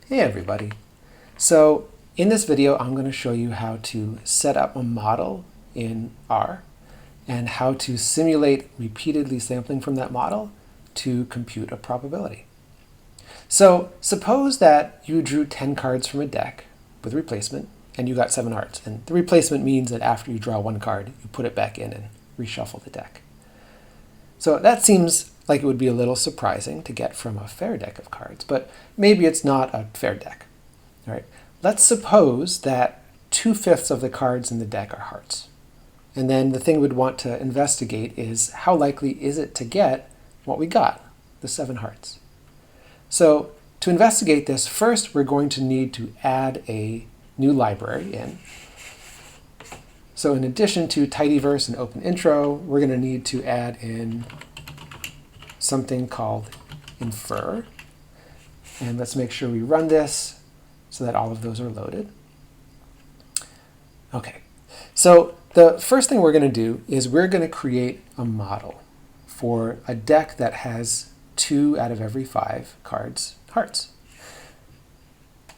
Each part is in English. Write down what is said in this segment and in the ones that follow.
Hey everybody. So in this video I'm going to show you how to set up a model in R and how to simulate repeatedly sampling from that model to compute a probability. So suppose that you drew 10 cards from a deck with replacement and you got 7 hearts. And the replacement means that after you draw one card, you put it back in and reshuffle the deck. So that seems like it would be a little surprising to get from a fair deck of cards, but maybe it's not a fair deck. All right. Let's suppose that 2/5 of the cards in the deck are hearts. And then the thing we'd want to investigate is how likely is it to get what we got, the 7 hearts. So to investigate this, first we're going to need to add a new library in. So in addition to tidyverse and open intro, we're going to need to add in something called infer. And let's make sure we run this so that all of those are loaded. Okay, so the first thing we're going to do is we're going to create a model for a deck that has 2 out of every 5 cards hearts.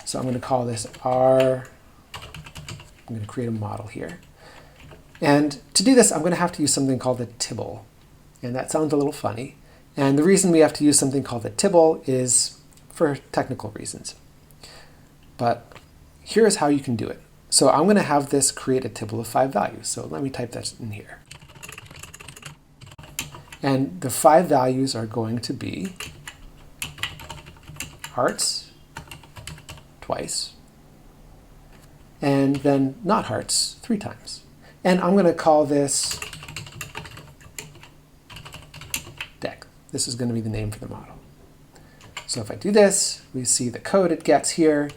So I'm going to call this R. I'm going to create a model here. And to do this, I'm going to have to use something called a tibble. And that sounds a little funny. And the reason we have to use something called a tibble is for technical reasons. But here's how you can do it. So I'm going to have this create a tibble of 5 values. So let me type that in here. And the 5 values are going to be hearts twice, and then not hearts 3 times. And I'm going to call this deck. This is going to be the name for the model. So if I do this, we see the code it gets here.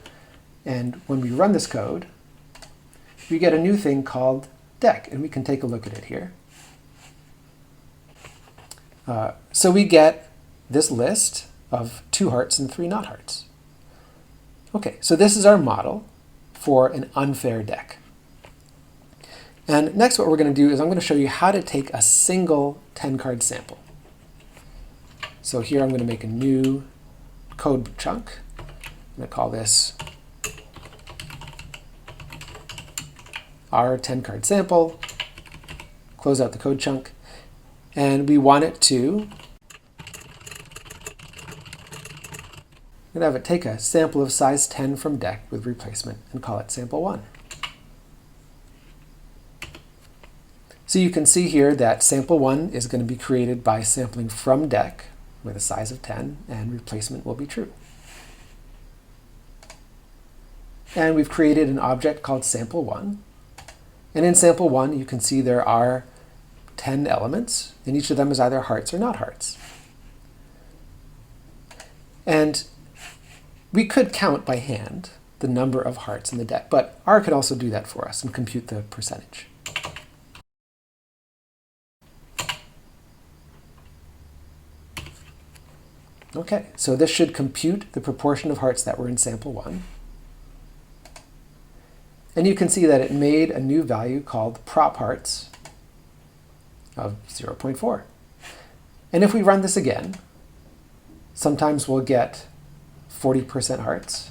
And when we run this code, we get a new thing called deck. And we can take a look at it here. So we get this list of 2 hearts and 3 not hearts. OK, so this is our model for an unfair deck. And next what we're going to do is I'm going to show you how to take a single 10-card sample. So here I'm going to make a new code chunk. I'm going to call this our 10-card sample, close out the code chunk, and we want it to have it take a sample of size 10 from deck with replacement and call it sample 1. So you can see here that sample 1 is going to be created by sampling from deck with a size of 10, and replacement will be true. And we've created an object called sample 1. And in sample 1, you can see there are 10 elements, and each of them is either hearts or not hearts. And we could count by hand the number of hearts in the deck, but R could also do that for us and compute the percentage. OK, so this should compute the proportion of hearts that were in sample 1. And you can see that it made a new value called prop hearts of 0.4. And if we run this again, sometimes we'll get 40% hearts.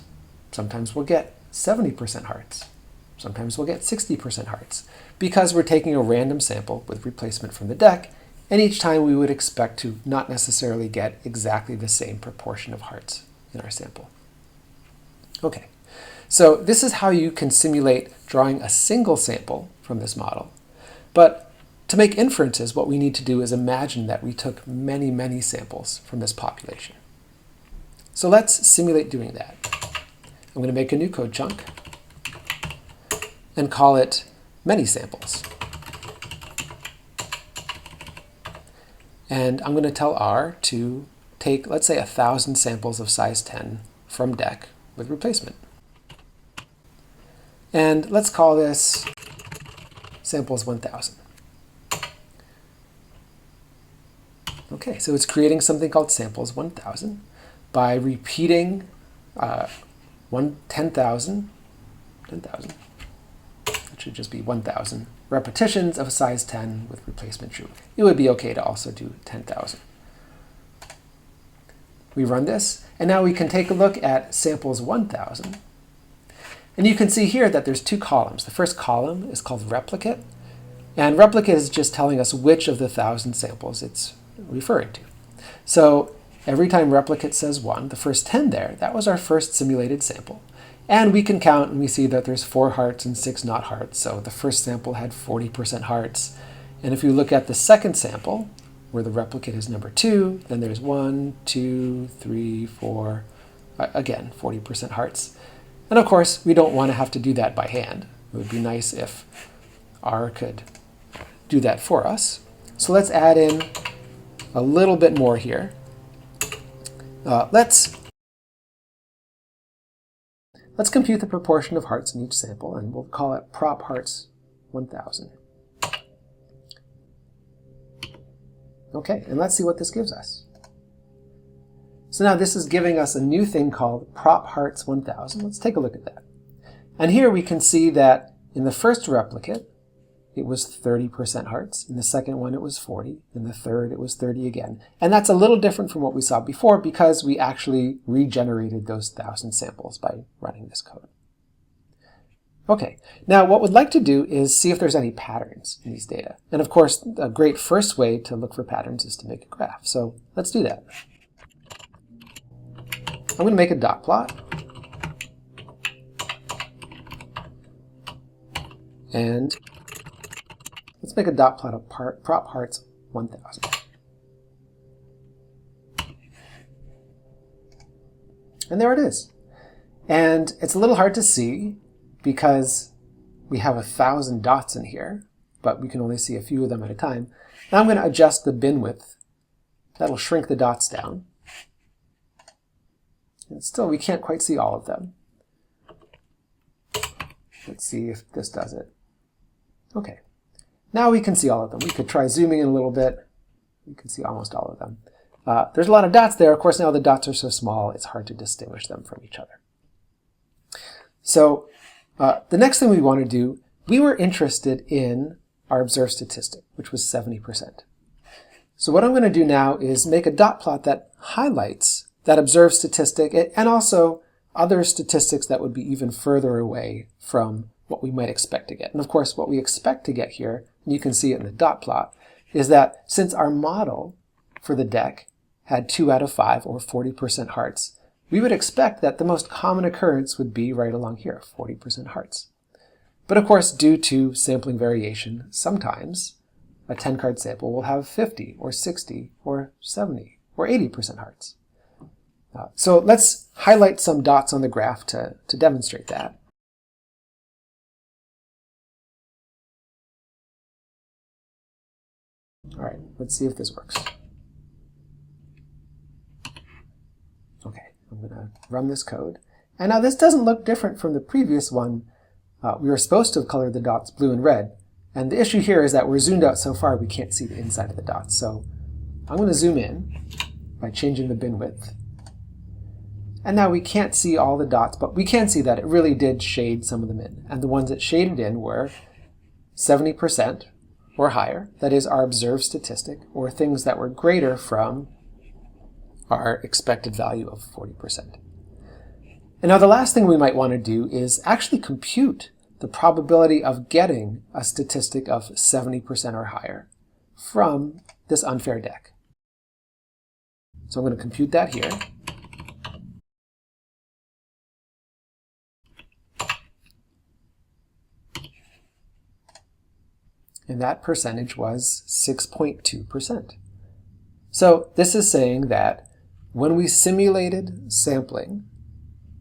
Sometimes we'll get 70% hearts. Sometimes we'll get 60% hearts, because we're taking a random sample with replacement from the deck. And each time we would expect to not necessarily get exactly the same proportion of hearts in our sample. OK, so this is how you can simulate drawing a single sample from this model. But to make inferences, what we need to do is imagine that we took many, many samples from this population. So let's simulate doing that. I'm going to make a new code chunk and call it many samples. And I'm going to tell R to take, let's say, 1,000 samples of size 10 from deck with replacement. And let's call this samples 1,000. OK, so it's creating something called samples 1,000 by repeating 10,000. It should just be 1,000 repetitions of a size 10 with replacement true. It would be OK to also do 10,000. We run this, And now we can take a look at samples 1,000. And you can see here that there's two columns. The first column is called replicate. And replicate is just telling us which of the 1,000 samples it's referring to. So every time replicate says 1, the first 10 there, that was our first simulated sample. And we can count and we see that there's 4 hearts and 6 not hearts. So the first sample had 40% hearts. And if you look at the second sample, where the replicate is number 2, then there's 1, 2, 3, 4, again, 40% hearts. And of course, we don't want to have to do that by hand. It would be nice if R could do that for us. So let's add in a little bit more here. Let's compute the proportion of hearts in each sample, and we'll call it prop hearts 1,000. Okay, and let's see what this gives us. So now this is giving us a new thing called prop hearts 1,000. Let's take a look at that. And here we can see that in the first replicate, it was 30% hearts. In the second one, it was 40. In the third, it was 30 again. And that's a little different from what we saw before because we actually regenerated those 1,000 samples by running this code. Okay, now what we'd like to do is see if there's any patterns in these data. And of course, a great first way to look for patterns is to make a graph. So let's do that. I'm going to make a dot plot. And let's make a dot plot of prop hearts 1,000. And there it is. And it's a little hard to see because we have 1,000 dots in here, but we can only see a few of them at a time. Now I'm going to adjust the bin width. That'll shrink the dots down. And still, we can't quite see all of them. Let's see if this does it. Okay. Now we can see all of them. We could try zooming in a little bit. You can see almost all of them. There's a lot of dots there. Of course, now the dots are so small, it's hard to distinguish them from each other. So the next thing we want to do, we were interested in our observed statistic, which was 70%. So what I'm going to do now is make a dot plot that highlights that observed statistic and also other statistics that would be even further away from what we might expect to get. And of course, what we expect to get here, and you can see it in the dot plot, is that since our model for the deck had 2 out of 5, or 40% hearts, we would expect that the most common occurrence would be right along here, 40% hearts. But of course, due to sampling variation, sometimes a 10-card sample will have 50, or 60, or 70, or 80% hearts. So let's highlight some dots on the graph to demonstrate that. All right, let's see if this works. Okay, I'm going to run this code. And now this doesn't look different from the previous one. We were supposed to have colored the dots blue and red. And the issue here is that we're zoomed out so far we can't see the inside of the dots. So I'm going to zoom in by changing the bin width. And now we can't see all the dots, but we can see that it really did shade some of them in. And the ones that shaded in were 70% or higher, that is our observed statistic, or things that were greater from our expected value of 40%. And now the last thing we might want to do is actually compute the probability of getting a statistic of 70% or higher from this unfair deck. So I'm going to compute that here. And that percentage was 6.2%. So this is saying that when we simulated sampling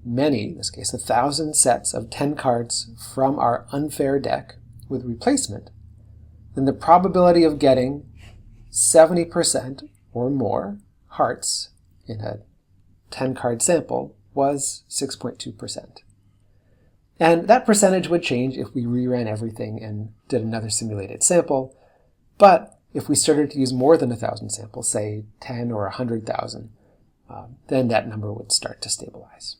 many, in this case 1,000 sets of 10 cards from our unfair deck with replacement, then the probability of getting 70% or more hearts in a 10-card sample was 6.2%. And that percentage would change if we reran everything and did another simulated sample. But if we started to use more than 1,000 samples, say 10 or 100,000, then that number would start to stabilize.